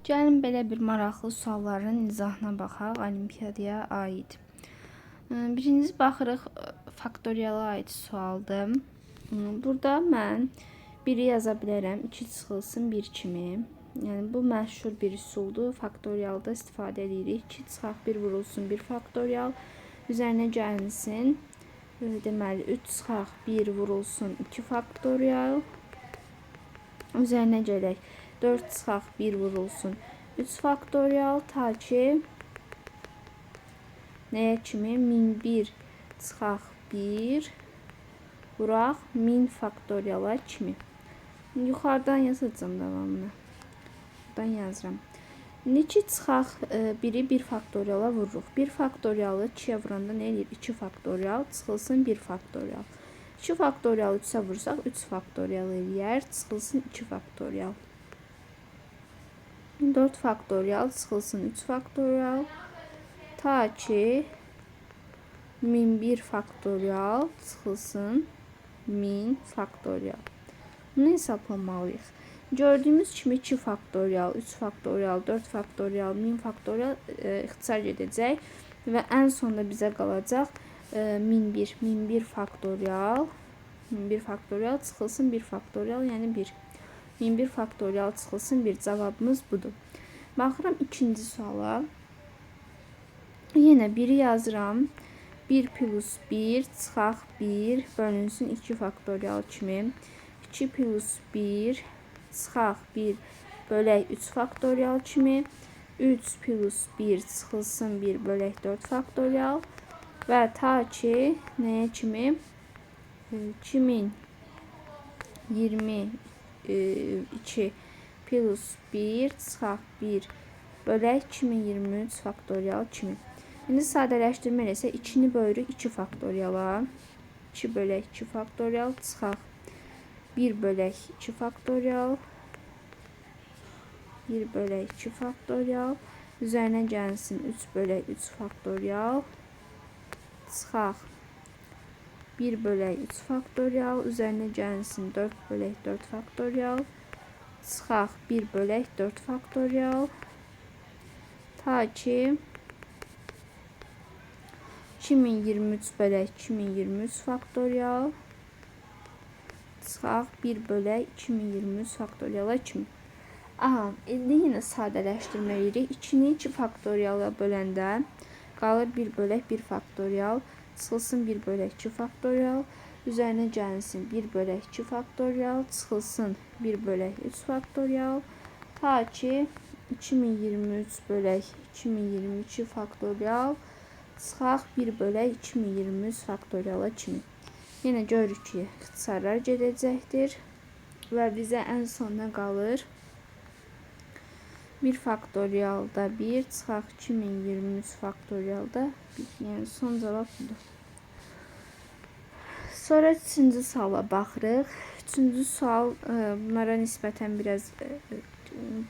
Gəlin belə bir maraqlı sualların izahına baxaq olimpiyadaya aid. Birincisi baxırıq faktoriala aid sualdır. Burada mən 1-i yaza bilərəm, 2 çıxılsın 1 kimi. Yəni bu məşhur bir üsuldur. Faktorialda istifadə edirik. 2 çıxaq 1 vurulsun 1 faktorial. Üzərinə gəlinsin. Deməli 3 çıxaq 1 vurulsun 2 faktorial. Üzərinə gələk. 4 çıxaq 1 vurulsun 3 faktorial ta ki nəyə kimi? 1001 çıxaq 1 vuraq 1000 faktoriala kimi. Yuxarıdan yazacağım davamını. Buradan yazıram. 2 çıxaq 1-i 1 faktoriala vururuq. 1 faktorialı 2-yə vuranda nə edir? 2 faktorial çıxılsın 1 faktorial. 2 faktorial 3-ə vursaq 3 faktorial eləyər. Çıxılsın 2 faktorial. 4 faktorial çıxılsın 3 faktorial. Ta ki 1001 faktorial çıxılsın 1000 faktorial. Bunu hesablamalıyıq. Gördüyümüz kimi 2 faktorial, 3 faktorial, 4 faktorial, 1000 faktorial ixtisar gedəcək və ən sonda bizə qalacaq 1001 faktorial. 1001 faktorial çıxılsın 1 faktorial, yəni 1. 1001 faktorial çıxılsın 1. Cavabımız budur. Baxıram ikinci suala. Yenə 1-i yazıram. 1 plus 1 çıxaq 1 bölünsün 2 faktorial kimi. 2 plus 1 çıxaq 1 bölək 3 faktorial kimi. 3 plus 1 çıxılsın 1 bölək 4 faktorial. Və ta ki nəyə kimi? 2022 plus 1 çıxaq 1 bölək 2023 faktorial kimi. İndi sadələşdirmə eləsə 2-ni bölürük 2 faktoriala. 2 bölək 2 faktorial çıxaq 1 bölək 2 faktorial. 1 bölək 2 faktorial. Üzərinə gəlsin 3 bölək 3 faktorial. Çıxaq 1 bölək 3 faktorial. Üzərinə gəlsin 4 bölək 4 faktorial. Çıxaq 1 bölək 4 faktorial. Ta ki 2023 bölək 2023 faktorial. Çıxaq 1 bölək 2023 faktoriala kimi. Aha, indi yenə sadələşdirmə edirik. 2-ni 2 faktoriala böləndə qalır 1 bölək 1 faktorial. Çıxılsın 1 bölək 2 faktorial. Üzərinə gəlsin 1 bölək 2 faktorial. Çıxılsın 1 bölək 3 faktorial. Ta ki 2023 bölək 2022 faktorial. Çıxaq 1 bölək 2023 faktoriala kimi. Yenə görürük ki, ixtisarlar gedəcəkdir. Və bizə ən sonuna qalır 1 faktorialda 1 çıxaq 2023 faktorialda 1. Yəni son cavab budur. Sonra 3-cü suala baxırıq. 3-cü sual bunlara nisbətən biraz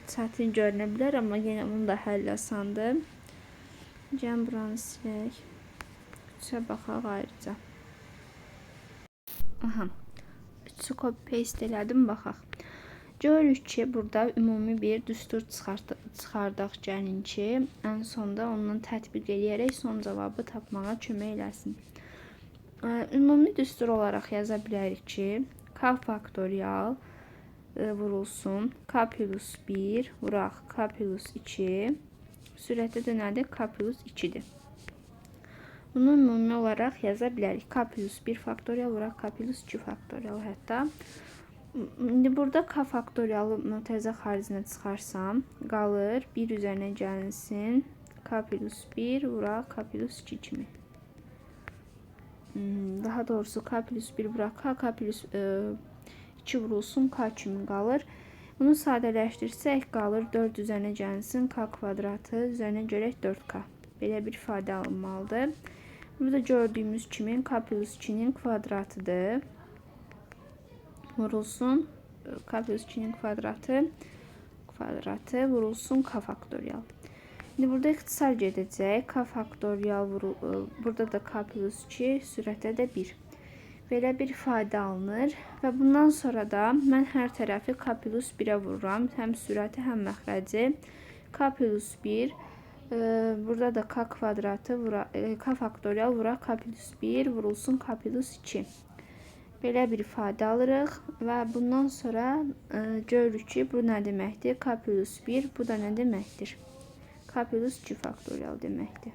çətin görünə bilər, amma yenə bunun da həlli asandır. Gəlin buranı silək. 3-ə baxaq ayrıca. Aha. 3-ü copy paste elədim, baxaq. Görürük ki, burada ümumi bir düstur çıxardaq gəlin ki, ən sonda ondan tətbiq eləyərək son cavabı tapmağa kömək eləsin. Ümumi düstur olaraq yaza bilərik ki, k faktorial vurulsun k plus 1 vuraq k plus 2 sürətə dönəndə k plus 2-dir. Bunu ümumi olaraq yaza bilərik. K plus 1 faktorial vuraq k plus 2 faktorial hətta. İndi burada k faktorialı təzə xaricinə çıxarsam, qalır 1 üzərinə gəlinsin k plus 1 vuraq k plus 2 kimi. Daha doğrusu k plus 1 vuraq k plus 2 vurulsun k kimi qalır. Bunu sadələşdirsək qalır 4 üzərinə gəlinsin k kvadratı üzərinə görək 4k. Belə bir ifadə alınmalıdır. Burada gördüyümüz kimi k plus 2-nin kvadratıdır. Vurulsun k plus 2-nin kvadratı vurulsun k faktorial. Şimdi burada ixtisar gedəcək. K faktorial burada da k plus 2 sürətə də 1. Belə bir ifadə alınır və bundan sonra da mən hər tərəfi k plus 1-ə vururam. Həm sürəti, həm məxrəci. k plus 1. Burada da k kvadratı k faktorial vura k plus 1 vurulsun k plus 2. Belə bir ifadə alırıq və bundan sonra görürük ki, bu nə deməkdir? K plus 1, bu da nə deməkdir? K plus 2 faktorial deməkdir.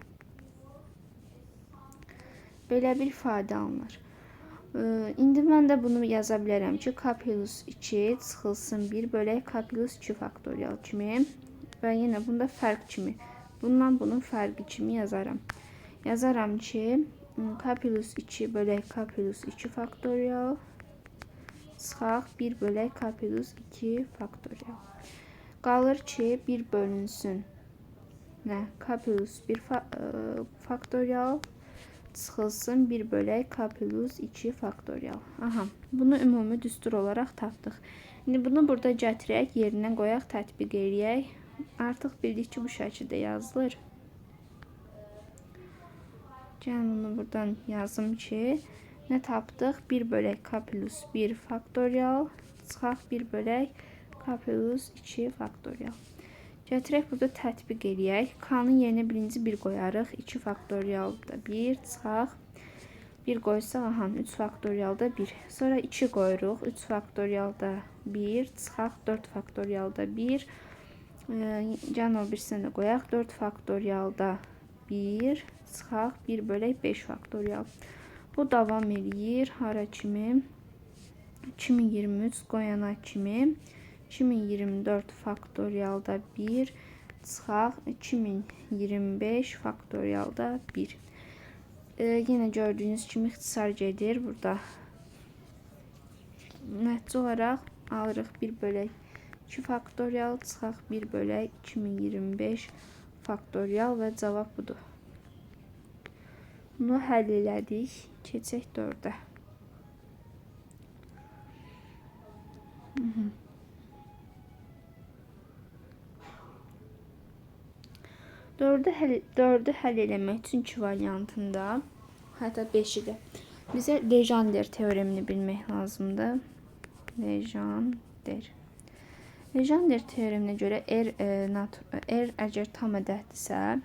Belə bir ifadə alınır. İndi mən də bunu yaza bilərəm ki, k plus 2 çıxılsın 1 bölək k plus 2 faktorial kimi və yenə bunda fərq kimi. Bundan bunun fərqi kimi yazaram. Yazaram ki, k plus 2 bölək k plus 2 faktorial çıxaq 1 bölək k plus 2 faktorial. Qalır ki, 1 bölünsün nə? K plus 1 faktorial çıxılsın 1 bölək k plus 2 faktorial. Aha, bunu ümumi düstur olaraq tapdıq. İndi bunu burada gətirək, yerinə qoyaq, tətbiq eləyək. Artıq bildik ki, bu şəkildə yazılır. Gəlin bunu buradan yazım ki, nə tapdıq? 1 bölək k plus 1 faktorial çıxaq 1 bölək k plus 2 faktorial. Gətirək burada tətbiq eləyək. K-nın yerinə birinci 1 qoyarıq. 2 faktorialda 1 çıxaq. 1 qoysaq, aha, 3 faktorialda 1. Sonra 2 qoyuruq. 3 faktorialda 1 çıxaq. 4 faktorialda 1. Gəlin o birisini də qoyaq. 4 faktorialda 1 çıxaq. 1 bölək 5 faktorial. Bu davam eləyir. Hara kimi? 2023 qoyana kimi. 2024 faktorialda 1 çıxaq 2025 faktorialda 1. Yenə gördüyünüz kimi ixtisar gedir burada. Nəticə olaraq alırıq 1 bölək 2 faktorial çıxaq 1 bölək 2025 faktorial və cavab budur. Bunu həll elədik. Keçək 4-ə. Dördü həll eləmək üçün 2 variantında, hətta 5-i də bizə Legendre teoremini bilmək lazımdır. Legendre teoreminə görə R əgər tam ədəddirsə,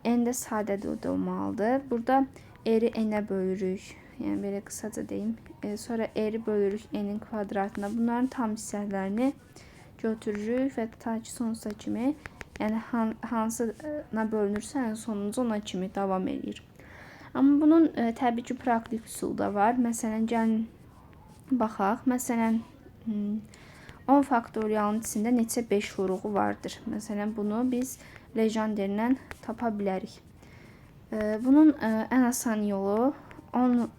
n də sadə ədəd olmalıdır. Burada R-i n-ə bölürük. Yəni belə qısaca deyim. Sonra R-i bölürük n-in kvadratına. Bunların tam hissələrini götürürük və ta ki sonsuza kimi, yəni hansına bölünürsə, ən sonuncu ona kimi davam edir. Amma bunun təbii ki, praktik üsulu da var. Məsələn, gəlin baxaq. Məsələn, 10 faktorialın içində neçə 5 vuruğu vardır. Məsələn, bunu biz Legendre-lə tapa bilərik. Bunun ən asan yolu 10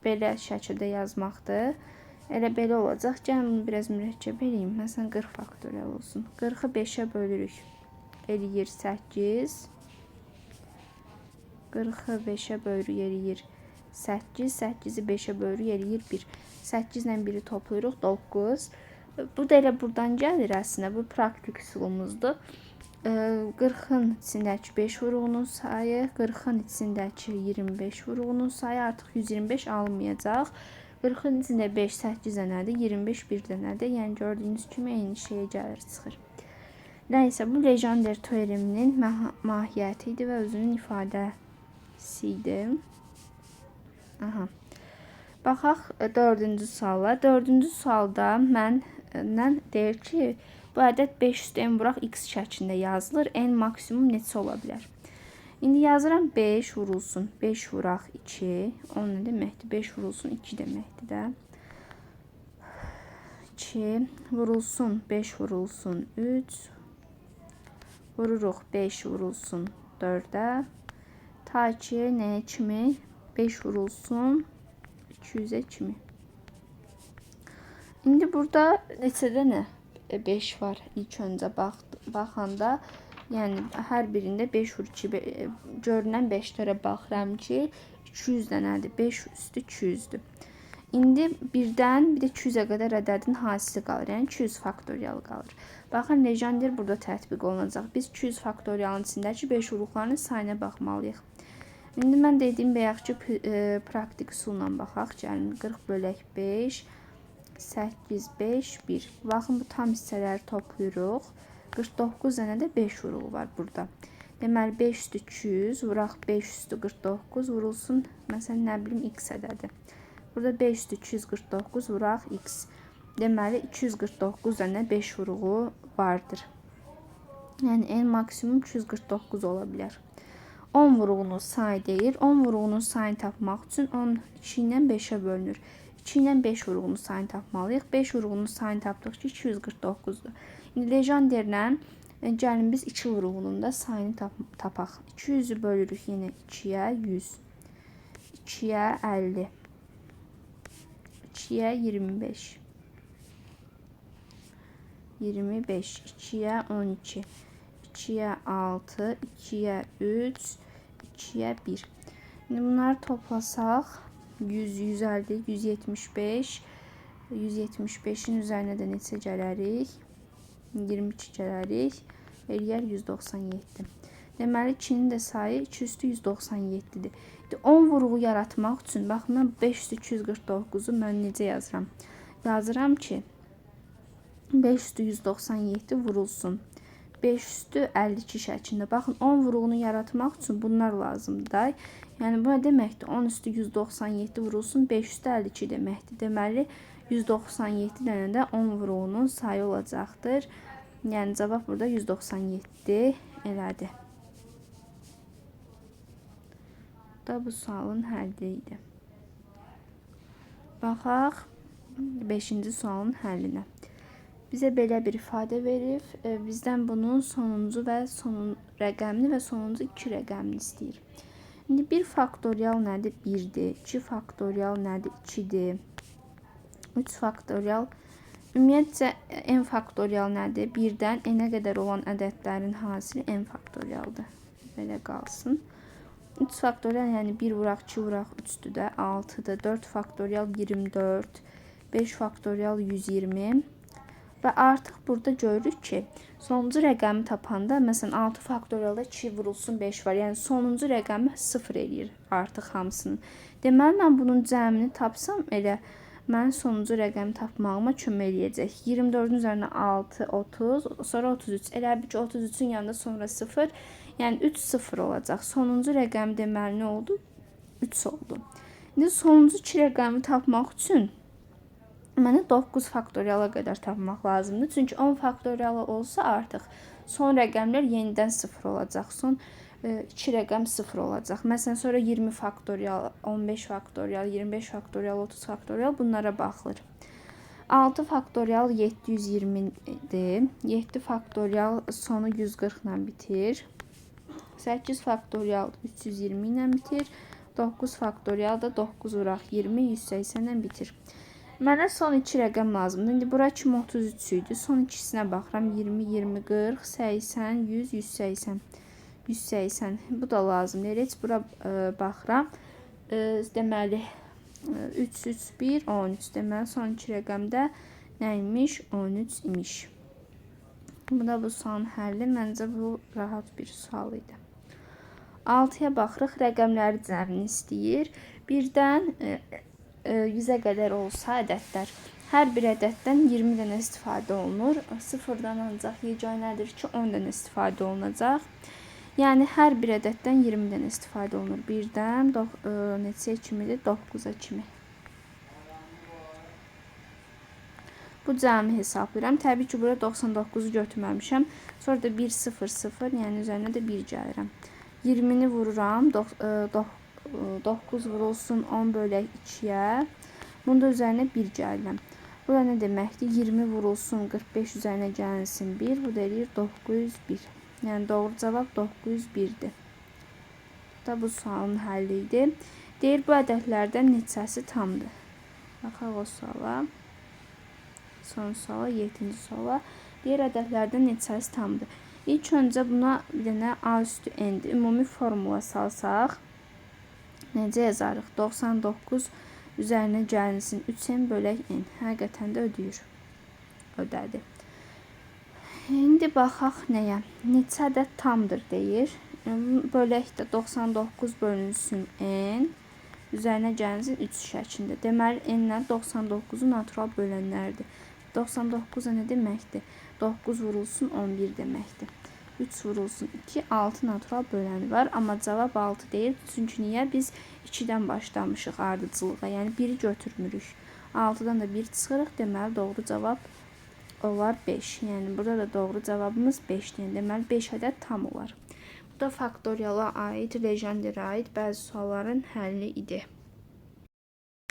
belə şəkildə yazmaqdır. Elə belə olacaq. Gəlin bunu biraz mürəkkəb eləyim. Məsələn, 40 faktorial olsun. 40-ı 5-ə bölürük. Eləyir 8. 40-ı 5-ə bölürük, eləyir 8. 8-i 5-ə bölürük, eləyir 1. 8 ilə 1-i toplayırıq, 9. Bu da elə buradan gəlir əslində. Bu praktik üsulumuzdur. 40-ın içindəki 5 vuruğunun sayı, 40-ın içindəki 25 vuruğunun sayı artıq 125 alınmayacaq. 40-ın içində 5 8 dənədir, 25 1 dənədir. Yəni gördüyünüz kimi eyni şeyə gəlir, çıxır. Nəysə, bu Legendre teoreminin mahiyyəti idi və özünün ifadəsi idi. Aha. Baxaq 4-cü suala. 4-cü sualda məndən deyir ki, bu ədəd 5 üstü n vuraq x şəklində yazılır. N maksimum neçə ola bilər? İndi yazıram 5 vurulsun 5 vuraq 2. O nə deməkdir? 5 vurulsun 2 deməkdir də. 2 vurulsun 5 vurulsun 3. Vururuq 5 vurulsun 4-ə. Ta ki nəyə kimi? 5 vurulsun 200-ə kimi. İndi burada neçə dənə 5 var ilk öncə baxanda. Yəni hər birində 5 vur 2 görünən 5-lərə baxıram ki 200 dənədir. 5 üstü 200-dür. İndi birdən bir də 200-ə qədər ədədin hasisi qalır. Yəni 200 faktorial qalır. Baxın, Legendre burada tətbiq olunacaq. Biz 200 faktorialın içindəki 5 vuruqlarının sayına baxmalıyıq. İndi mən dediyim bayaq ki, praktik üsulla baxaq. Gəlin 40 bölək 5, 8, 5, 1. Baxın, bu tam hissələri toplayırıq. 49 dənə də 5 vuruğu var burada. Deməli 5 üstü 200 vuraq 5 üstü 49 vurulsun. Məsələn nə bilim x ədədi. Burada 5 üstü 249 vuraq x. Deməli 249 dənə 5 vuruğu vardır. Yəni en maksimum 249 ola bilər. 10 vuruğunun sayı deyir. 10 vuruğunun sayını tapmaq üçün 10 2 ilə 5-ə bölünür. 2 ilə 5 vuruğunun sayını tapmalıyıq. 5 vuruğunun sayını tapdıq ki 249-dur. İndi lejanderlə gəlin biz 2 vuruğunun da sayını tapaq. 200-ü bölürük yenə 2-yə 100. 2-yə 50. 2-yə 25. 25. 2-yə 12. 2'ye 6, 2'ye 3, 2'ye 1. Şimdi bunları toplasaq 100, 150, 175. 175'in üzerine de neçə gələrik? 22 gələrik. Eləyər 197. Deməli 2'nin də sayı 2 üstü 197'dir. 10 vuruğu yaratmaq üçün bax mən 5 üstü 249'u mən necə yazıram? Yazıram ki 5 üstü 197 vurulsun. 5 üstü 52 şəklində. Baxın 10 vuruğunu yaratmaq üçün bunlar lazımdır. Yəni bu nə deməkdir? 10 üstü 197 vurulsun 5 üstü 52 deməkdir. Deməli 197 dənə də 10 vuruğunun sayı olacaqdır. Yəni cavab burada 197 elədi. Da bu sualın həlli idi. Baxaq 5-ci sualın həllinə. Bizə belə bir ifadə verib, bizdən bunun sonuncu və rəqəmini və sonuncu 2 rəqəmini istəyir. İndi 1 faktorial nədir? 1-dir. 2 faktorial nədir? 2-dir. 3 faktorial. Ümumiyyətcə n faktorial nədir? 1-dən n-ə qədər olan ədədlərin hasili n faktorialdır. Belə qalsın. 3 faktorial yəni 1 vuraq, 2 vuraq, 3-dür də 6-dır. 4 faktorial 24. 5 faktorial 120. Və artıq burada görürük ki, sonuncu rəqəmi tapanda, məsələn 6 faktorialda 2 vurulsun 5 var. Yəni sonuncu rəqəmi 0 eləyir artıq hamısını. Deməli mən bunun cəmini tapsam elə mən sonuncu rəqəmi tapmağıma kömək eləyəcək. 24-ün üzərinə 6, 30, sonra 33. Elə bir ki 33-ün yanında sonra 0. Yəni 3 0 olacaq. Sonuncu rəqəm deməli nə oldu? 3 oldu. İndi sonuncu 2 rəqəmi tapmaq üçün mənə 9 faktoriala qədər tapmaq lazımdır. Çünki 10 faktorialı olsa artıq son rəqəmlər yenidən 0 olacaq. Son 2 rəqəm 0 olacaq. Məsələn, sonra 20 faktorial, 15 faktorial, 25 faktorial, 30 faktorial bunlara baxılır. 6 faktorial 720'dir. 7 faktorial sonu 140 ilə bitir. 8 faktorial 320 ilə bitir. 9 faktorial da 9 vuraq 20, 180 ilə bitir. Mənə son 2 rəqəm lazımdır. İndi bura kimi 33 idi. Son ikisinə baxıram. 20, 20, 40, 80, 100, 180. 180. Bu da lazımdır. Heç bura baxıram. Deməli 3, 3, 1, 13. Deməli son 2 rəqəmdə nə imiş? 13 imiş. Bu da bu sualın həlli. Məncə bu rahat bir sual idi. 6-ya baxırıq. Rəqəmləri cəmini istəyir. Birdən 100'ə qədər olsa ədədlər. Hər bir ədəddən 20 dənə istifadə olunur. Sıfırdan ancaq yeganədir ki 10 dənə istifadə olunacaq. Yəni hər bir ədəddən 20 dənə istifadə olunur. Birdən neçəyə kimidir? 9'a kimi. Bu cəmi hesablayıram. Təbii ki burada 99'u götürməmişəm. Sonra da 1 0 0, yəni üzərinə də 1 gəlirəm. 20'ni vururam. 9 vurulsun 10 bölək 2'yə. Bunda üzərinə 1 gəlirəm. Bu da nə deməkdir? 20 vurulsun 45 üzərinə gəlsin 1. Bu da eləyir 901. Yəni doğru cavab 901'dir. Bu da bu sualın həlli idi. Deyir bu ədədlərdən neçəsi tamdır? Baxaq o suala. Son suala, 7-ci suala. Deyir ədədlərdən neçəsi tamdır? İlk öncə buna bir dənə A üstü n-dir. Ümumi formula salsaq necə yazarıq? 99 üzərinə gəlinsin 3n bölək n. Həqiqətən də ödədi. İndi baxaq nəyə? Neçə ədəd tamdır deyir. Bölək də 99 bölünsün n. Üzərinə gəlinsin 3 şəklində. Deməli n-lər 99'u natural bölənlərdir. 99 nə deməkdir? 9 vurulsun 11 deməkdir. 3 vurulsun 2, 6 natural böləni var. Amma cavab 6 deyil. Çünki niyə? Biz 2-dən başlamışıq ardıcılığa. Yəni 1-i götürmürük. 6-dan da 1 çıxırıq. Deməli, doğru cavab olar 5. Yəni burada da doğru cavabımız 5-dir. Deməli, 5 ədəd tam olar. Bu da faktoriala aid, lejenderə aid bəzi sualların həlli idi.